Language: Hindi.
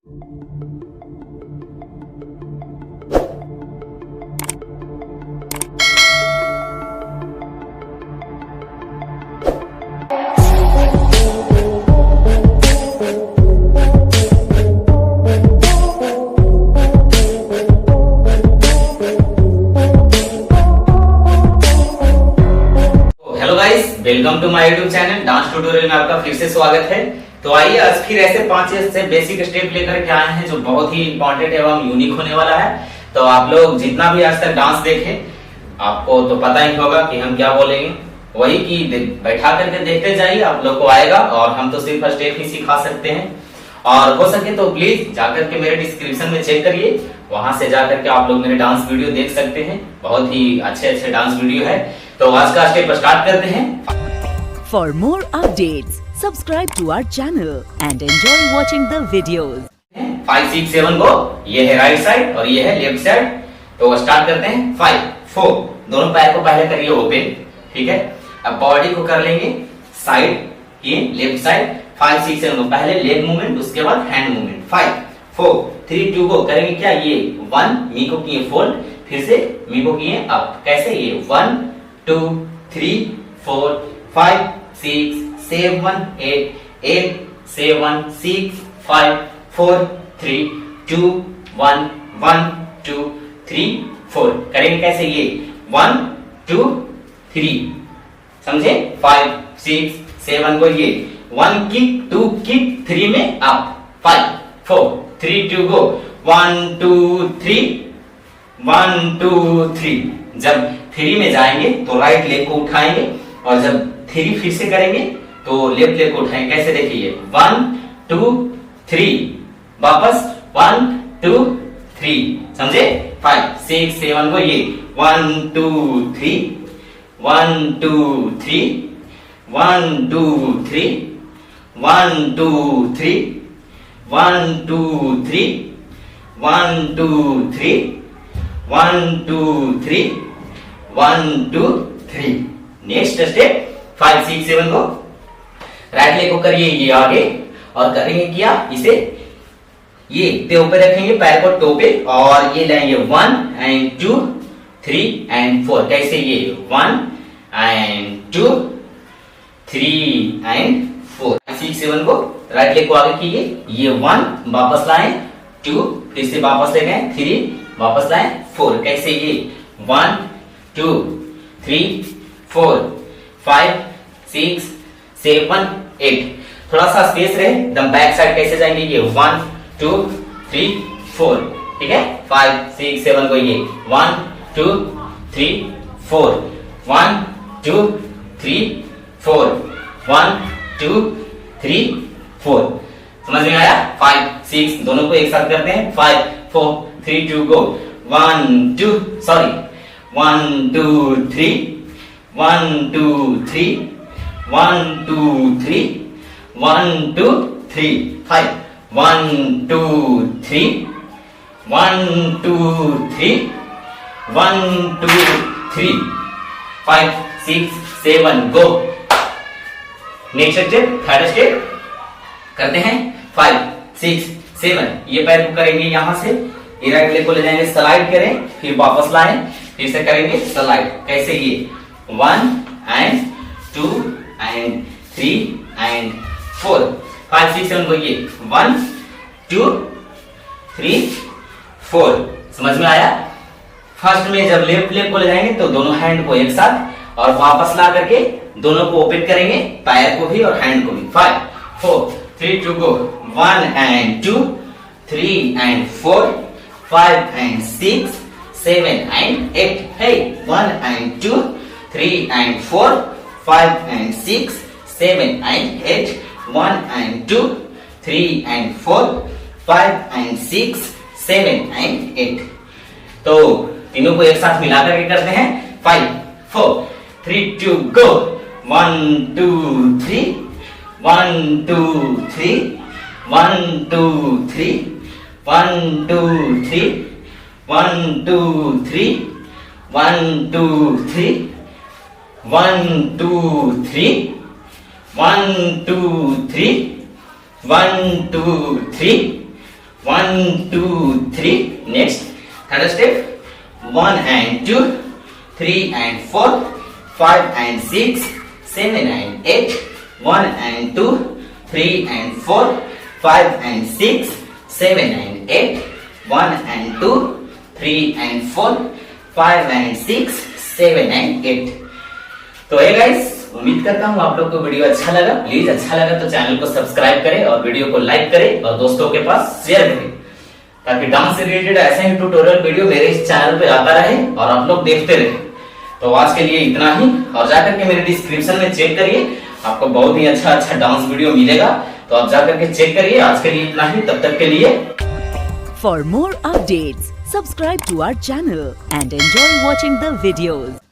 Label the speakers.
Speaker 1: Welcome to my YouTube channel dance tutorial में आपका फिर से स्वागत है। तो आइए आज फिर ऐसे 5 से बेसिक स्टेप लेकर के आए हैं जो बहुत ही इंपॉर्टेंट एवं यूनिक होने वाला है। तो आप लोग जितना भी आज तक डांस देखे आपको तो पता ही होगा कि हम क्या बोलेंगे, वही कि बैठा करके देखते जाइए, आप लोग को आएगा। और हम तो सिर्फ स्टेप ही सिखा सकते हैं, और हो सके तो प्लीज जाकर के मेरे डिस्क्रिप्शन में चेक करिए, वहां से जाकर के आप लोग मेरे डांस वीडियो देख सकते हैं। बहुत ही अच्छे डांस वीडियो है। तो आज का स्टेप स्टार्ट करते हैं।
Speaker 2: For more updates, subscribe to our channel and enjoy watching the videos.
Speaker 1: 5, 6, 7 को, ये है राइट साइड और ये है लेफ्ट साइड। तो स्टार्ट करते हैं। 5, 4, दोनों पैर को पहले करिए ओपन, ठीक है। अब बॉडी को कर लेंगे साइड, ये लेफ्ट साइड। 5, 6, 7 को पहले लेग मूवमेंट, उसके बाद हैंड मूवमेंट। 5, 4, 3, 2 को करेंगे क्या, ये 1 मी को किए फोल्ड, फिर से मी को किए अप। कैसे, ये 1, 2, 3, 4, 5, 6, 7, 8, 7, 6, 5, 4, 3, 2, 1, 1, 2, 3, 4 करेंगे। कैसे, ये 1, 2, 3, समझे। 5, 6, 7 को ये 1 किक, 2 किक, 3 में अप। 5, 4, 3, 2 go 1, 2, 3, 1, 2, 3। जब 3 में जाएंगे तो राइट लेग को उठाएंगे, और जब 3 फिर से करेंगे तो लेफ्ट लेग को उठाएंगे। कैसे, देखिए 1, 2, 3, वापस 1, 2, 3, समझे। 5, 6, 7 को ये 1, 2, 3, 1, 2, 3, 1, 2, 3, 1, 2, 3, 1, 2, 3, 1, 2, 3, 1, 2, 3, 1, 2, 3। नेक्स्ट स्टेप 5, 6, 7 को राइट लेग को करिए ये आगे, और करेंगे क्या, इसे ये पे ऊपर रखेंगे, पैर को टो पे, और ये लाएंगे 1 and 2, 3 and 4। कैसे, ये 1 and 2, 3 and 4। 6, 7 को राइट लेग को आगे कीजिए, ये 1 वापस लाएं, 2 फिर से वापस ले गए, 3 वापस लाएं, 4। कैसे, ये 1, 2, 3, 4, 5, 6, 7, 8। थोड़ा सा स्पेस रहे, एकदम बैक साइड कैसे जाएंगे, ये 1, 2, 3, 4, ठीक है। 5, 6, 7 को ये 1, 2, 3, 4, 1, 2, 3, 4, 1, 2, 3, 4। समझ में आया। 5, 6 दोनों को एक साथ करते हैं। 5, 4, 3, 2 go 1, 2, 3, 1, 2, 3, 1, 2, 3, 1, 2, 3, 5, 1, 2, 3, 1, 2, 3, 1, 2, 3, 5, 6, 7 go। Next step, third step करते हैं। 5, 6, 7 ये पैर को करेंगे यहां से, ये राइट लेग को ले जाएंगे, स्लाइड करें, फिर वापस लाएं, फिर से करेंगे स्लाइड। कैसे, ये 1 and 2 and 3 and 4। 5, 6, 7 को ये 1, 2, 3, 4। समझ में आया। फर्स्ट में जब लेफ्ट लेग को ले जाएंगे तो दोनों हैंड को एक साथ, और वापस ला करके दोनों को ओपन करेंगे, पैर को भी और हैंड को भी। 5, 4, 3, 2 go 1 and 2, 3 and 4, 5 and 6, 7 and 8। Hey, 1 and 2, 3 and 4, 5 and 6, 7 and 8, 1 and 2, 3 and 4, 5 and 6, 7 and 8। तो तीनों को एक साथ मिला करके करते हैं। 5, 4, 3, 2 go 1, 2, 3, 1, 2, 3, 1, 2, 3, 1, 2, 3, 1, 2, 3, 1, 2, 3, 1, 2, 3, 1, 2, 3, 1, 2, 3, 1 2 3. Next, third step. 1 and 2, 3 and 4, 5 and 6, 7 and 8. 1 and 2, 3 and 4, 5 and 6, 7 and 8. 1 and 2, 3 and 4, 5 and 6, 7 and 8. तो है गाइस, उम्मीद करता हूँ आप लोग को वीडियो अच्छा लगा। प्लीज अच्छा लगा तो चैनल को सब्सक्राइब करें और वीडियो को लाइक करें और दोस्तों के पास शेयर करें, ताकि डांस से रिलेटेड ऐसे ही ट्यूटोरियल वीडियो मेरे इस चैनल पे आता रहे और आप लोग देखते रहे। तो आज के लिए इतना ही, और जाकर के मेरे डिस्क्रिप्शन में चेक करिए, आपको बहुत ही अच्छा डांस वीडियो मिलेगा। तो आप जाकर के चेक करिए। आज के लिए इतना ही, तब तक के लिए।
Speaker 2: For more updates, subscribe to our channel and enjoy watching the videos.